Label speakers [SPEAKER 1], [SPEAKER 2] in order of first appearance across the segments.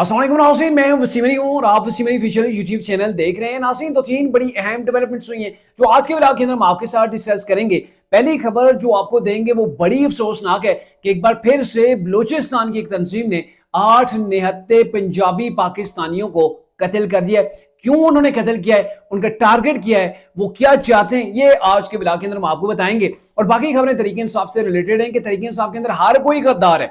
[SPEAKER 1] अस्सलाम वालेकुम नाज़रीन, मैं हूं वसीम अली हूं और आप Wasim Ali official YouTube channel देख रहे हैं। नाज़रीन, तो तीन बड़ी अहम डेवलपमेंट्स हुई हैं जो आज के व्लॉग के अंदर हम आपके साथ डिस्कस करेंगे। पहली खबर जो आपको देंगे वो बड़ी अफसोसनाक है कि एक बार फिर से बलूचिस्तान की एक तंजीम ने 8 निहत्ते पंजाबी पाकिस्तानियों को कत्ल कर दिया है। क्यों उन्होंने कत्ल किया है, उनका टारगेट किया है, वो क्या चाहते हैं, ये आज के व्लॉग के अंदर हम आपको बताएंगे। और बाकी खबरें तरीके इंसाफ से रिलेटेड हैं कि तरीके इंसाफ के अंदर हर कोई गद्दार है।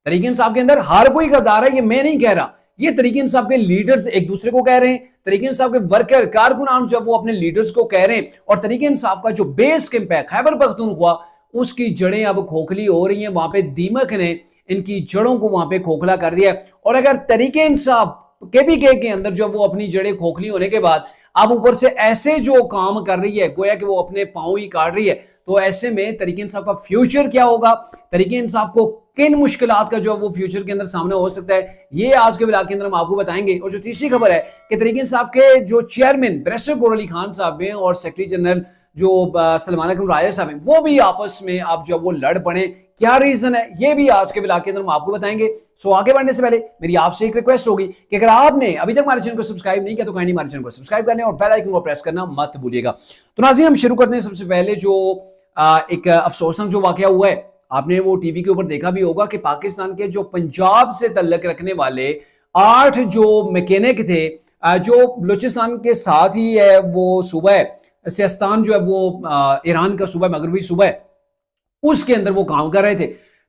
[SPEAKER 1] तरीके इंसाफ के अंदर हर कोई गद्दार है, ये मैं नहीं कह रहा, ये तरीके इंसाफ के लीडर्स एक दूसरे को कह रहे हैं। तरीके इंसाफ के वर्कर कारकुनान जो है वो अपने लीडर्स को कह रहे हैं। और तरीके इंसाफ का जो बेस कैंप है खैबर पख्तूनख्वा, उसकी जड़ें अब खोखली हो रही हैं। वहां पे दीमक ने इनकी जड़ों को वहां पे खोखला कर दिया। और अगर तरीके इंसाफ केपीके के अंदर जो वो अपनी जड़ें खोखली होने के बाद अब ऊपर से ऐसे जो काम कर रही है, गोया कि वो अपने पांव ही काट रही है, तो ऐसे में तरीके इंसाफ का फ्यूचर क्या होगा, तरीके इंसाफ को किन मुश्किलात का जो वो फ्यूचर के अंदर सामने हो सकता है, ये आज के व्लॉग के अंदर हम आपको बताएंगे। और जो तीसरी खबर है कि तरीके इंसाफ के जो चेयरमैन बैरिस्टर गौहर अली खान साहब हैं और सेक्रेटरी जनरल जो सलमान अकरम राजा साहब हैं, वो भी आपस में अब जो वो लड़ पड़े। क्या रीजन है, ये भी आज के व्लॉग के अंदर हम आपको बताएंगे। सो आगे बढ़ने से पहले मेरी आपसे एक रिक्वेस्ट होगी कि अगर आपने अभी तक हमारे चैनल को सब्सक्राइब नहीं किया तो काइंडली हमारे चैनल को सब्सक्राइब करने और बेल आइकन को प्रेस करना मत भूलिएगा। तो नाज़रीन, हम शुरू करते हैं। सबसे पहले जो एक अफसोसनाक जो वाकया हुआ है, आपने वो टीवी के ऊपर देखा भी होगा कि पाकिस्तान के जो पंजाब से तल्लक रखने वाले 8 जो मैकेनिक थे, जो बलूचिस्तान के साथ ही है वो सूबा है सिस्तान, जो है वो ईरान का सूबा, मगरबी सूबा है, उसके अंदर वो काम कर रहे थे।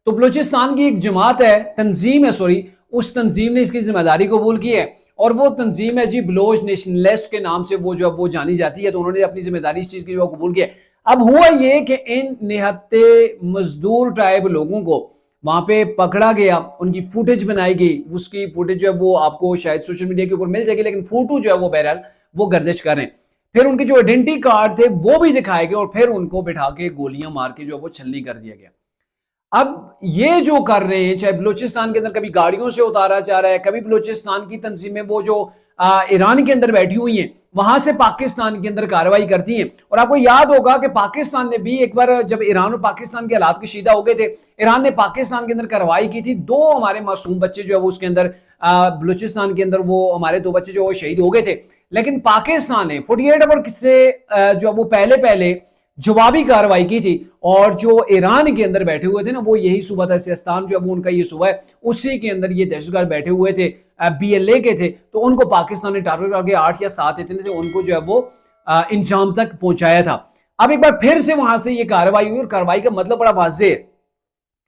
[SPEAKER 1] तो बलूचिस्तान की एक जमात है, तंजीम है, सॉरी, उस तंजीम ने इसकी जिम्मेदारी कबूल की है। और वो तंजीम है जी बलोच नेशनलिस्ट के नाम से वो जो है वो जानी जाती है। तो उन्होंने अपनी जिम्मेदारी इस चीज की जो कबूल की है। अब हुआ ये कि इन निहत्ते मजदूर ट्राइब लोगों को वहां पे पकड़ा गया, उनकी फुटेज बनाई गई। उसकी फुटेज जो है वो आपको शायद सोशल मीडिया के ऊपर मिल जाएगी, लेकिन फोटो जो है वो बहरहाल वो गर्दिश करें। फिर उनके जो आइडेंटिटी कार्ड थे वो भी दिखाए गए और फिर उनको बिठा के गोलियां मार के जो वो छलनी कर दिया गया। अब ये जो कर रहे हैं, चाहे बलूचिस्तान के अंदर कभी गाड़ियों से उतारा जा रहा है, कभी बलूचिस्तान की तंजीमें वो जो ईरान के अंदर बैठी हुई हैं वहां से पाकिस्तान के अंदर कार्रवाई करती हैं। और आपको याद होगा कि पाकिस्तान ने भी एक बार जब ईरान और पाकिस्तान के हालात कशीदा हो गए थे, ईरान ने पाकिस्तान के अंदर कार्रवाई की थी। 2 हमारे मासूम बच्चे जो है वो उसके अंदर बलूचिस्तान के अंदर वो हमारे 2 बच्चे जो वो शहीद हो गए थे। लेकिन पाकिस्तान ने 48 आवर से जो वो पहले पहले जवाबी कार्रवाई की थी। और जो ईरान के अंदर बैठे हुए थे ना, वो यही सूबा था सिस्तान, जो वो उनका ये सूबा है, उसी के अंदर ये दहशतगर्द बैठे हुए थे, बीएलए के थे। तो उनको पाकिस्तान ने टारगेट करके 8 या 7 इतने थे, उनको जो है वो इंजाम तक पहुंचाया था। अब एक बार फिर से वहां से ये कार्रवाई हुई और कार्रवाई का मतलब बड़ा वाज़ेह है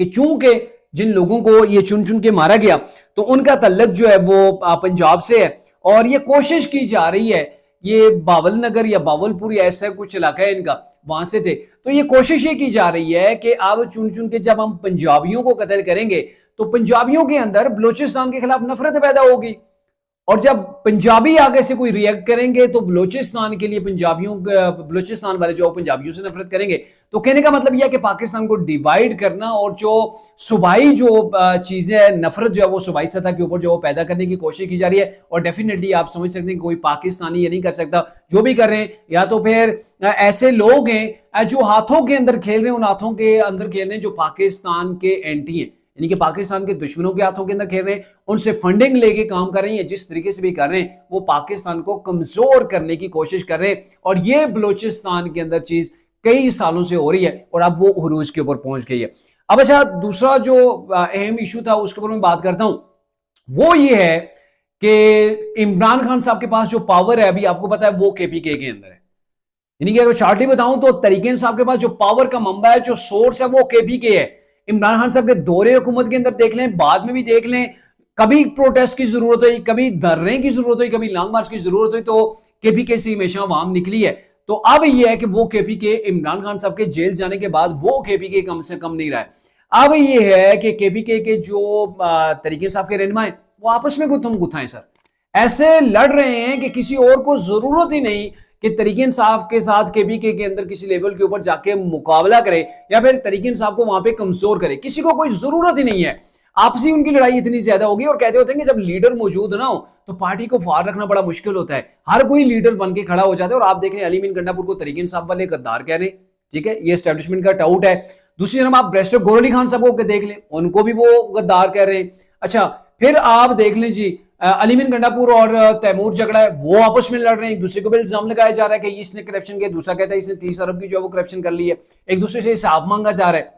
[SPEAKER 1] कि चूंकि जिन लोगों को ये चुन चुन के मारा गया तो उनका तल्लक जो है वो पंजाब से है। और ये कोशिश की जा रही है, ये बावल नगर या बावलपुर या ऐसा कुछ इलाका है इनका, वहां से थे। तो ये कोशिश ये की जा रही है कि अब चुन चुन के जब हम पंजाबियों को कत्ल करेंगे तो पंजाबियों के अंदर बलूचिस्तान के खिलाफ नफरत पैदा होगी। और जब पंजाबी आगे से कोई रिएक्ट करेंगे तो बलूचिस्तान के लिए बलूचिस्तान वाले जो पंजाबियों से नफरत करेंगे। तो कहने का मतलब यह है कि पाकिस्तान को डिवाइड करना और जो सूबाई जो चीजें हैं, नफरत जो है वो सूबाई सतह के ऊपर जो वो पैदा करने की कोशिश की जा रही है। और डेफिनेटली आप समझ सकते हैं कि कोई पाकिस्तानी ये नहीं कर सकता। जो भी कर रहे हैं या तो फिर ऐसे लोग हैं जो हाथों के अंदर खेल रहे हैं, उन हाथों के अंदर खेल रहे हैं जो पाकिस्तान के एंटी हैं, यानी कि पाकिस्तान के दुश्मनों के हाथों के अंदर खेल रहे हैं, उनसे फंडिंग लेके काम कर रहे हैं। जिस तरीके से भी कर रहे हैं वो पाकिस्तान को कमजोर करने की कोशिश कर रहे हैं। और ये बलूचिस्तान के अंदर चीज कई सालों से हो रही है और अब वो उरूज के ऊपर पहुंच गई है। अब अच्छा, दूसरा जो अहम इशू था उसके ऊपर मैं बात करता हूं, वो ये है कि इमरान खान साहब के पास जो पावर है, अभी आपको पता है, वो केपीके के अंदर है। यानी कि अगर शार्टली बताऊं तो तरीके साहब के पास जो पावर का मंबा है, जो सोर्स है, वो केपीके है। इमरान खान साहब के दौरे हुकूमत के अंदर देख लें, बाद में भी देख लें, कभी प्रोटेस्ट की जरूरत हुई, कभी धरने की जरूरत हुई, कभी लॉन्ग मार्च की जरूरत हुई, तो केपीके से हमेशा आवाम निकली है। तो अब यह है कि वो केपीके इमरान खान साहब के जेल जाने के बाद वो केपीके कम से कम नहीं रहा है। अब यह है कि केपीके के जो तरीके साहब के रहनुमा है वो आपस में गुत्थम गुत्था है सर, ऐसे लड़ रहे हैं कि किसी और को जरूरत ही नहीं कि तरीके इंसाफ के साथ केपीके के अंदर किसी लेवल के ऊपर जाके मुकाबला करे या फिर तरीके इंसाफ को वहां पे कमजोर करे। किसी को कोई जरूरत ही नहीं है। आपसी उनकी लड़ाई इतनी ज्यादा होगी। और कहते होते हैं कि जब लीडर मौजूद ना हो तो पार्टी को फार रखना बड़ा मुश्किल होता है। हर कोई लीडर बन के खड़ा हो जाता है। और आप देख रहे हैं अली मीन गंडापुर को तरीके इंसाफ वाले गद्दार कह रहे हैं, ठीक है, ये एस्टेब्लिशमेंट का टाउट है। दूसरी तरफ आप बैरिस्टर गौहर अली खान साहब को देख लें, उनको भी वो गद्दार कह रहे हैं। अच्छा, फिर आप देख लें जी अलीमीन गंडापुर और तैमूर झगड़ा है, वो आपस में लड़ रहे हैं, एक दूसरे को भी इल्जाम लगाया जा रहा है कि इसने करप्शन किया, दूसरा कहता है इसने 30 अरब की जो है वो करप्शन कर ली है, एक दूसरे से हिसाब मांगा जा रहा है।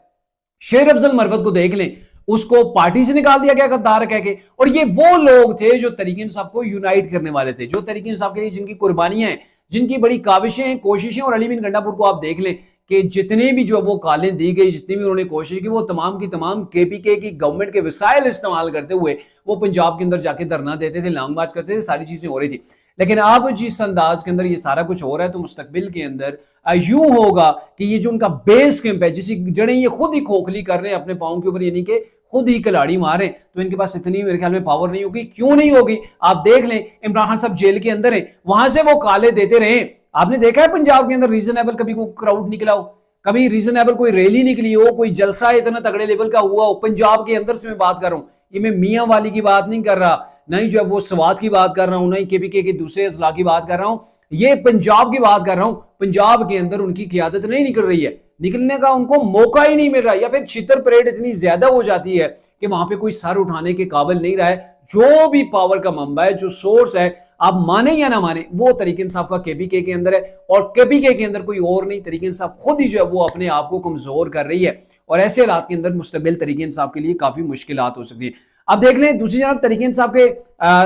[SPEAKER 1] शेर अफजल मरवत को देख लें, उसको पार्टी से निकाल दिया गया गद्दार कह के, और ये वो लोग थे जो तरीके इंसाफ को यूनाइट करने वाले थे, जो तरीके इंसाफ के लिए जिनकी कुर्बानियां हैं, जिनकी बड़ी काविशें हैं, कोशिशें। और अलीमीन गंडापुर को आप देख लें कि जितने भी जो वो कालें दी गई, जितनी भी उन्होंने कोशिश की, वो तमाम की तमाम केपीके की गवर्नमेंट के वसाइल इस्तेमाल करते हुए वो पंजाब के अंदर जाके धरना देते थे, लॉन्ग मार्च करते थे, सारी चीजें हो रही थी। लेकिन अब जिस अंदाज के अंदर ये सारा कुछ हो रहा है, तो मुस्तकबिल के अंदर यूं होगा कि ये जो उनका बेस कैंप है, जिसकी जड़ें ये खुद ही खोखली कर रहे हैं अपने पाँव के ऊपर, यानी कि खुद ही कलाड़ी मारे, तो इनके पास इतनी मेरे ख्याल में पावर नहीं होगी। क्यों नहीं होगी? आप देख लें, इमरान खान साहब जेल के अंदर है, वहां से वो काले देते रहे। आपने देखा है पंजाब के अंदर रीजनेबल कभी कोई क्राउड निकला हो, कभी रीजनेबल कोई रैली निकली हो, कोई जलसा इतना तगड़े लेवल का हुआ हो पंजाब के अंदर से मैं बात कर रहा हूं। ये मैं मियां वाली की बात नहीं कर रहा, ना ही जो है वो स्वात की बात कर रहा हूं, ना ही केपीके के दूसरे अजला की बात कर रहा हूं, ये पंजाब की बात कर रहा हूं। पंजाब के अंदर उनकी क़ियादत नहीं निकल रही है, निकलने का उनको मौका ही नहीं मिल रहा, या फिर छितर परेड इतनी ज्यादा हो जाती है कि वहां पे कोई सर उठाने के काबिल नहीं रहा है। जो भी पावर का मंबा है, जो सोर्स है, आप माने या ना माने, वो तरीके इंसाफ का केपीके के अंदर है, और केपीके के अंदर कोई और नहीं, तरीके इंसाफ खुद ही जो है वो अपने आप को कमजोर कर रही है, और ऐसे हालात के अंदर मुस्तकबिल तरीके इंसाफ के लिए काफी मुश्किलात हो सकती है। अब देख लें दूसरी तरफ तरीके इंसाफ के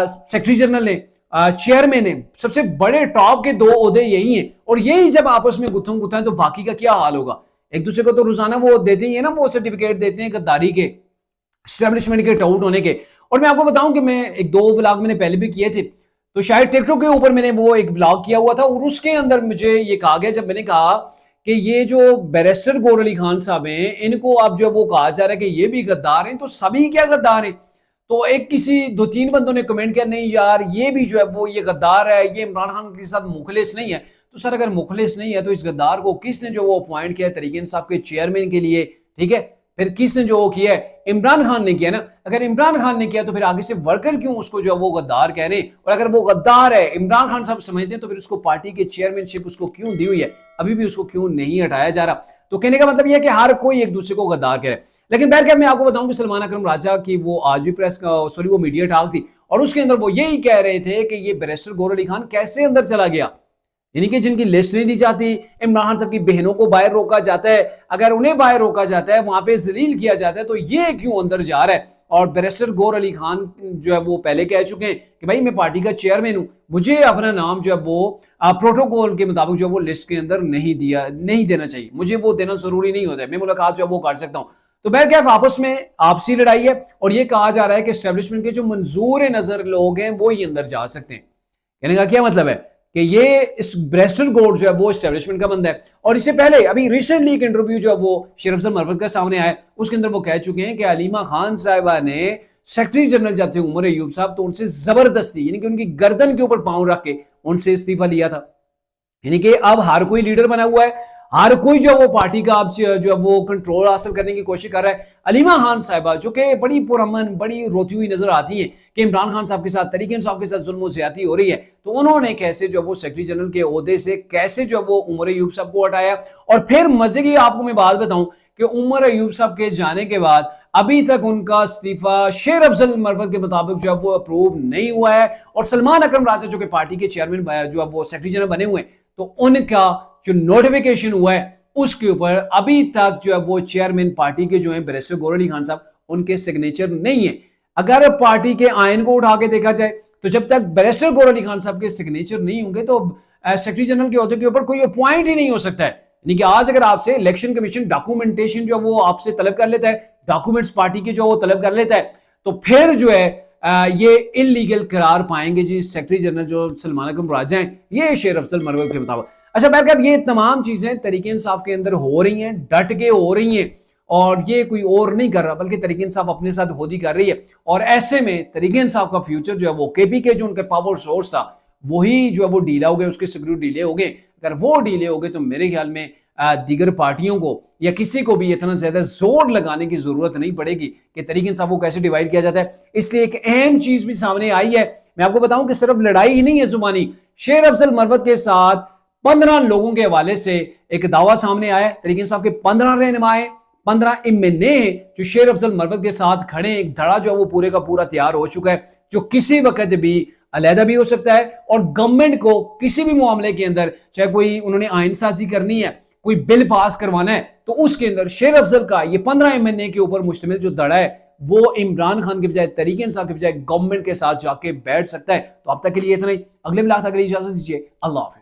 [SPEAKER 1] सेक्रेटरी जनरल ने, चेयरमैन ने, सबसे बड़े टॉप के 2 ओहदे यही हैं, और यही जब आपस में गुत्थम गुत्था है तो बाकी का क्या हाल होगा? एक दूसरे को तो रोजाना वो देते ही है ना, वो सर्टिफिकेट देते हैं गद्दारी के, एस्टेब्लिशमेंट के टाउट होने के। और मैं आपको बताऊं कि मैं 1-2 व्लॉग मैंने पहले भी किए थे, तो शायद टिकटॉक के ऊपर मैंने वो एक व्लॉग किया हुआ था, और उसके अंदर मुझे ये कहा गया, जब मैंने कहा कि ये जो बैरिस्टर गौहर अली खान साहब हैं, इनको अब जो वो कहा जा रहा है कि ये भी गद्दार हैं, तो सभी क्या गद्दार हैं? तो एक किसी 2-3 बंदों ने कमेंट किया, नहीं यार ये भी जो है वो ये गद्दार है, ये इमरान खान के साथ मुखलिस नहीं है। तो सर अगर मुखलिस नहीं है तो इस गद्दार को किसने जो वो अपॉइंट किया तरीके इंसाफ के चेयरमैन के लिए? ठीक है, फिर किसने जो वो किया है? इमरान खान ने किया ना। अगर इमरान खान ने किया तो फिर आगे से वर्कर क्यों उसको जो वो गद्दार कह रहे हैं? और अगर वो गद्दार है, इमरान खान साहब समझते हैं, तो फिर उसको पार्टी के चेयरमैनशिप उसको क्यों दी हुई है? अभी भी उसको क्यों नहीं हटाया जा रहा? तो कहने का मतलब यह है कि हर कोई एक दूसरे को गद्दार कह रहा है। लेकिन बहरकैफ मैं आपको बताऊं कि सलमान अकरम राजा की वो आज भी वो मीडिया टॉक थी, और उसके अंदर वो यही कह रहे थे कि ये बैरिस्टर गौहर अली खान कैसे अंदर चला गया, यानी कि जिनकी लिस्ट नहीं दी जाती, इमरान खान साहब की बहनों को बाहर रोका जाता है, अगर उन्हें बाहर रोका जाता है, वहां पे जलील किया जाता है, तो ये क्यों अंदर जा रहा है? और बैरिस्टर गौहर अली खान जो है वो पहले कह चुके हैं कि भाई मैं पार्टी का चेयरमैन हूं, मुझे अपना नाम जो है वो प्रोटोकॉल के मुताबिक जो है वो लिस्ट के अंदर नहीं देना चाहिए, मुझे वो देना जरूरी नहीं होता है, मैं मुलाकात जो है वो कर सकता हूं। तो बहरकैफ आपस में आपसी लड़ाई है, और ये कहा जा रहा है कि एस्टेब्लिशमेंट के जो मंजूर नजर लोग हैं वो ही अंदर जा सकते हैं। कहने का क्या मतलब है कि ये इस बैरिस्टर गौहर जो है वो एस्टेब्लिशमेंट का बंदा है। और इससे पहले अभी रिसेंटली एक इंटरव्यू जो है वो शेर अफजल मरवत का सामने आया, उसके अंदर वो कह चुके हैं कि अलीमा खान साहिबा ने सेक्रेटरी जनरल जब थे उमर अयूब साहब, तो उनसे जबरदस्ती, यानी कि उनकी गर्दन के ऊपर पांव रख के उनसे इस्तीफा लिया था। यानी कि अब हर कोई लीडर बना हुआ है, हर कोई जो वो पार्टी का अब जो है वो कंट्रोल हासिल करने की कोशिश कर रहा है। अलीमा खान साहिबा जो कि बड़ी पुरअमन, बड़ी रोती हुई नजर आती हैं कि इमरान खान साहब के साथ, तरीके इंसाफ के साथ जुल्म ज्यादती हो रही है, तो उन्होंने कैसे जो वो सेक्रेटरी जनरल के ओहदे से कैसे जो वो उमर अयूब साहब को हटाया। और फिर मजे की आपको मैं बात बताऊं कि उमर अयूब साहब के जाने के बाद अभी तक उनका इस्तीफा शेर अफजल मरवत के मुताबिक जो है वो अप्रूव नहीं हुआ है। और सलमान अकरम राजा जो कि पार्टी के चेयरमैन जो वो सेक्रेटरी जनरल बने हुए हैं, तो उनका जो नोटिफिकेशन हुआ है उसके ऊपर अभी तक जो है वो चेयरमैन पार्टी के जो है बैरिस्टर गौहर अली खान साहब, उनके सिग्नेचर नहीं है। अगर पार्टी के आयन को उठा के देखा जाए तो जब तक बैरिस्टर गौहर अली खान साहब के सिग्नेचर नहीं होंगे तो सेक्रेटरी जनरल के ओहदे के ऊपर कोई अपॉइंट ही नहीं हो सकता है। यानी कि आज अगर आपसे इलेक्शन कमीशन डॉक्यूमेंटेशन जो वो आपसे तलब कर लेता है, डॉक्यूमेंट्स पार्टी के जो वो तलब कर लेता है, तो फिर जो है ये इनलीगल करार पाएंगे जी सेक्रेटरी जनरल जो सलमान अकरम राजा हैं, ये शेर अफजल मरवत के मुताबिक। अच्छा बहरकैफ ये तमाम चीजें तरीके इंसाफ के अंदर हो रही हैं, डट के हो रही हैं, और ये कोई और नहीं कर रहा बल्कि तरीके इंसाफ अपने साथ खुद ही कर रही है। और ऐसे में तरीके इंसाफ का फ्यूचर जो है वो केपीके जो उनका पावर सोर्स था वही जो है वो डीला हो गए, उसके सिक्योर डीले हो गए। अगर वो डीले हो गए तो मेरे ख्याल में दीगर पार्टियों को या किसी को भी इतना ज्यादा जोर लगाने की जरूरत नहीं पड़ेगी कि तरीके इंसाफ को कैसे डिवाइड किया जाता है। इसलिए एक अहम चीज भी सामने आई है, मैं आपको बताऊं कि सिर्फ लड़ाई ही नहीं है जुबानी, शेर अफजल मरवत के साथ 15 लोगों के हवाले से एक दावा सामने आया है। तरीके इंसाफ के 15 रहनुमाएं, 15 एमएनए जो शेर अफजल मरवत के साथ खड़े, एक धड़ा जो है वो पूरे का पूरा तैयार हो चुका है। जो किसी वक्त भी अलहदा भी हो सकता है। और गवर्नमेंट को किसी भी मामले के अंदर, चाहे कोई उन्होंने आइन साजी करनी है, कोई बिल पास करवाना है, तो उसके अंदर शेर अफजल का ये 15 एमएनए के ऊपर मुश्तमिल जो दड़ा है वो इमरान खान के बजाय, तरीक इंसाफ के बजाय गवर्नमेंट के साथ जाके बैठ सकता है। तो अब तक के लिए इतना ही। अगले मिलाद तक के लिए इजाजत दीजिए। अल्लाह हाफिज।